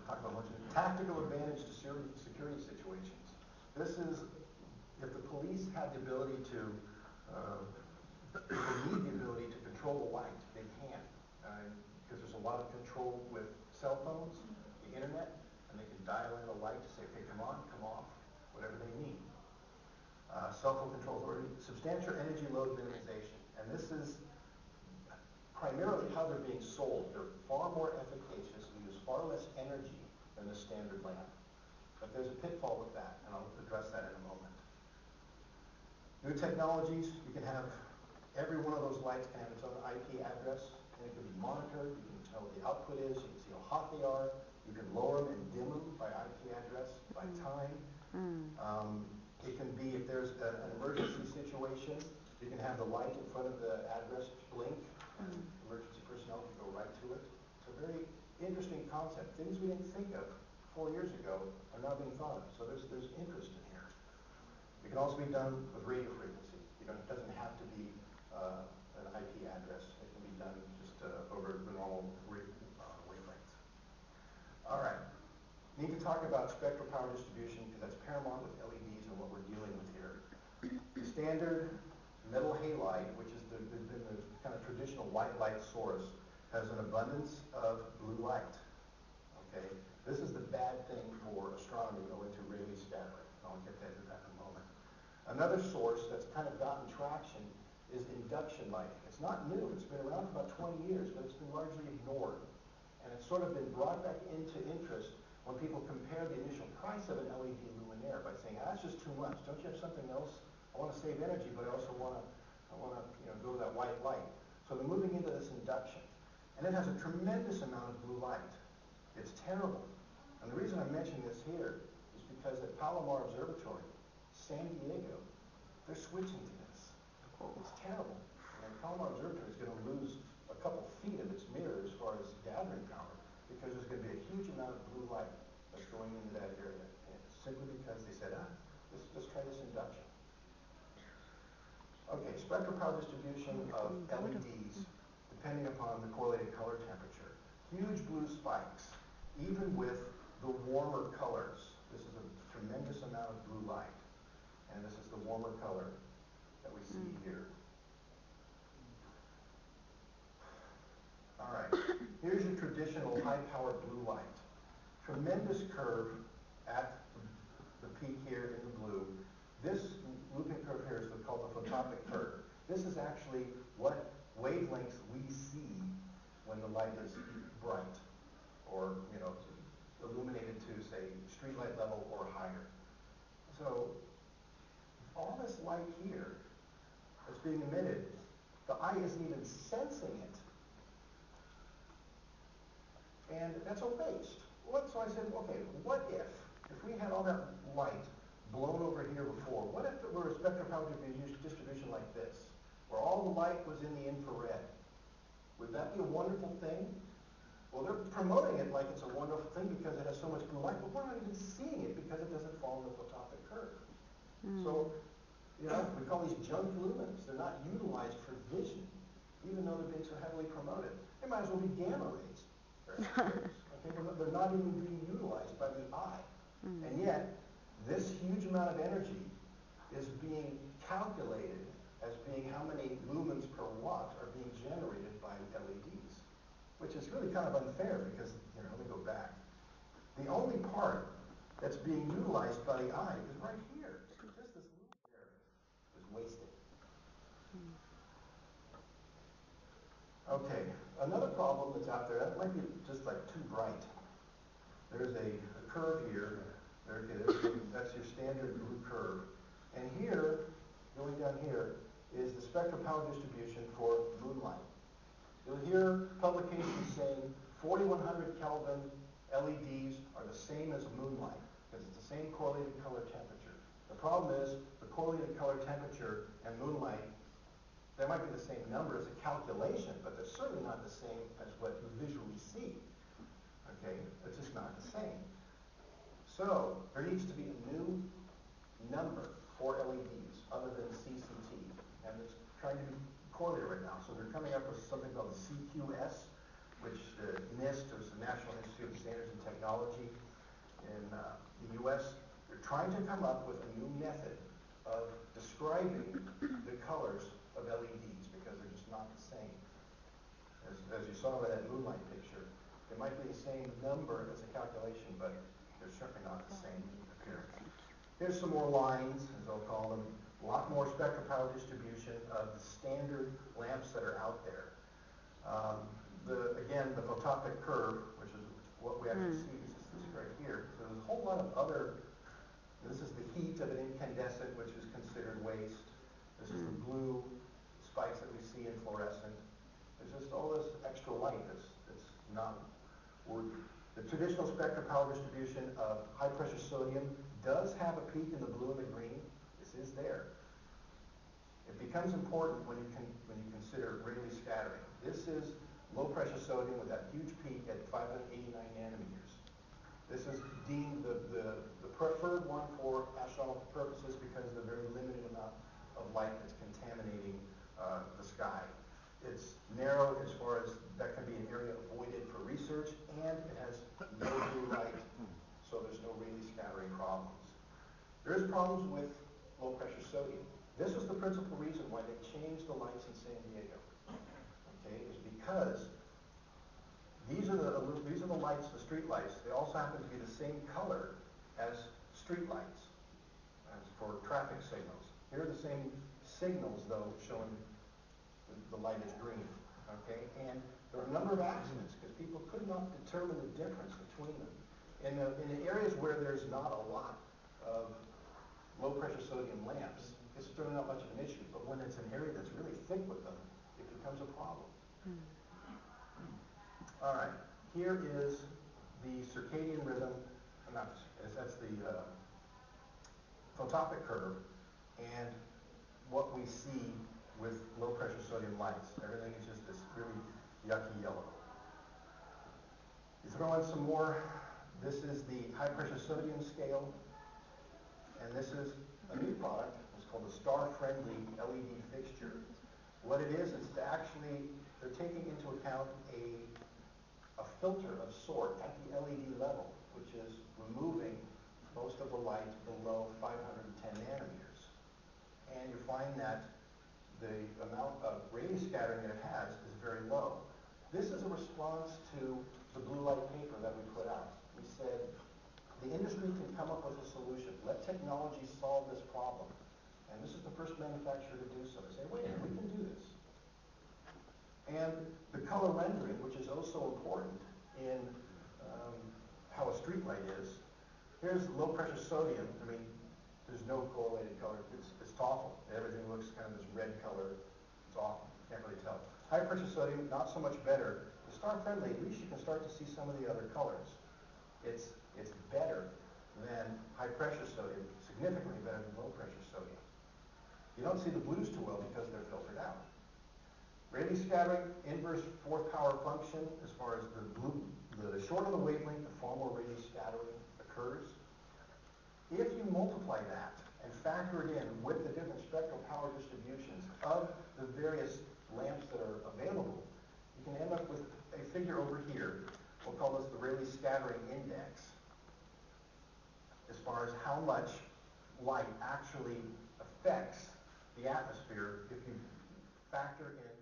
Talk about much tactical advantage to security situations. This is if the police have the ability to, if they need the ability to control the light, they can. Because there's a lot of control with cell phones, the internet, and they can dial in a light to say, okay, come on, come off, whatever they need. Cell phone controls or substantial energy load minimization. And this is primarily how they're being sold. They're far more efficacious and use far less energy than the standard lamp. But there's a pitfall with that, and I'll address that in a moment. New technologies, you can have every one of those lights can have its own IP address, and it can be monitored. You can tell what the output is. You can see how hot they are. You can lower them and dim them by IP address, by time. It can be, if there's an emergency situation, you can have the light in front of the address blink, and emergency personnel can go right to it. It's a very interesting concept. Things we didn't think of 4 years ago are now being thought of. So there's interest in here. It can also be done with radio frequency. It doesn't have to be an IP address. It can be done just over the normal wavelengths. All right. Need to talk about spectral power distribution because that's paramount with LEDs and what we're dealing with here. The standard metal halide, which has been the kind of traditional white light source, has an abundance of blue light. Okay, this is the bad thing for astronomy owing to Rayleigh scattering. I'll get to that in a moment. Another source that's kind of gotten traction is induction lighting. It's not new. It's been around for about 20 years, but it's been largely ignored. And it's sort of been brought back into interest when people compare the initial price of an LED luminaire by saying, that's just too much. Don't you have something else? I want to save energy, but I also want to go to that white light. So they're moving into this induction. And it has a tremendous amount of blue light. It's terrible. And the reason I mention this here is because at Palomar Observatory, San Diego, they're switching to this. It's terrible. And Palomar Observatory is going to lose a couple feet of its mirror as far as gathering power because there's going to be a huge amount of blue light that's going into that area. And it's simply because they said, let's try this induction. Okay, spectral power distribution of LEDs depending upon the correlated color temperature. Huge blue spikes, even with the warmer colors. This is a tremendous amount of blue light. And this is the warmer color that we see here. All right, here's your traditional high-power blue light. Tremendous curve at the peak here in the blue. This looping curve here is called the photopic curve. This is actually what wavelengths we see when the light is bright or, illuminated to, say, street light level or higher. So all this light here that's being emitted, the eye isn't even sensing it. And that's a waste. So I said, okay, what if we had all that light blown over here before, what if it were a spectral power distribution like this, where all the light was in the infrared? Would that be a wonderful thing? Well, they're promoting it like it's a wonderful thing because it has so much blue light, but we're not even seeing it because it doesn't follow the photopic curve. So, we call these junk lumens. They're not utilized for vision, even though they're being so heavily promoted. They might as well be gamma rays. Okay, they're not even being utilized by the eye. And yet, this huge amount of energy is being calculated as being how many lumens per watt are being generated by LEDs, which is really kind of unfair because, let me go back. The only part that's being utilized by the eye is right here. Just this little area is wasted. Okay, another problem that's out there, that might be just like too bright. There's a curve here. That's your standard blue curve. And here, going down here, is the spectral power distribution for moonlight. You'll hear publications saying 4100 Kelvin LEDs are the same as moonlight because it's the same correlated color temperature. The problem is the correlated color temperature and moonlight, they might be the same number as a calculation, but they're certainly not the same as what you visually see. Okay, it's just not the same. So there needs to be a new number for LEDs other than CCT, and it's trying to be correlated right now. So they're coming up with something called the CQS, which NIST, or the National Institute of Standards and U.S., they're trying to come up with a new method of describing the colors of LEDs because they're just not the same. As you saw by that moonlight picture, it might be the same number as a calculation, but they're certainly not the same appearance. Here's some more lines, as I'll call them. A lot more spectral power distribution of the standard lamps that are out there. Again, the photopic curve, which is what we actually see, is this right here. So there's a whole lot of other, this is the heat of an incandescent, which is considered waste. This is the blue spikes that we see in fluorescent. There's just all this extra light that's not worthy. The traditional spectral power distribution of high pressure sodium does have a peak in the blue and the green. This is there. It becomes important when you consider Rayleigh scattering. This is low pressure sodium with that huge peak at 589 nanometers. This is deemed the preferred one for astronomical purposes because of the very limited amount of light that's contaminating the sky. It's narrow as far as that can be an area avoided for research, and it has no blue light, so there's no Rayleigh scattering problems. There's problems with low pressure sodium. This was the principal reason why they changed the lights in San Diego. Okay, is because these are the lights, the street lights. They also happen to be the same color as street lights, as for traffic signals. Here are the same signals, though, showing the light is green. Okay, and there are a number of accidents because people could not determine the difference between them. In the areas where there's not a lot of low pressure sodium lamps, it's really not much of an issue. But when it's an area that's really thick with them, it becomes a problem. All right, here is the circadian rhythm, that's the photopic curve, and what we see with low pressure sodium lights. Everything is just this really yucky yellow. You throw in some more. This is the high pressure sodium scale, and this is a new product. It's called the star-friendly LED fixture. What it is they're taking into account a filter of sort at the LED level, which is removing most of the light below 510 nanometers. And you find that the amount of Rayleigh scattering that it has is very low. This is a response to the blue light paper that we put out. We said, the industry can come up with a solution. Let technology solve this problem. And this is the first manufacturer to do so. They say, wait, we can do this. And the color rendering, which is also important in how a street light is. Here's low pressure sodium. I mean, there's no correlated color. It's awful. Everything looks kind of this red color. It's awful. You can't really tell. High pressure sodium, not so much better. The star friendly, at least you can start to see some of the other colors. It's better than high pressure sodium, significantly better than low pressure sodium. You don't see the blues too well because they're filtered out. Rayleigh scattering, inverse fourth power function, as far as the shorter the wavelength, the far more Rayleigh scattering occurs. If you multiply that and factor it in with the different spectral power distributions of the various lamps that are available, you can end up with a figure over here. We'll call this the Rayleigh scattering index, as far as how much light actually affects the atmosphere if you factor in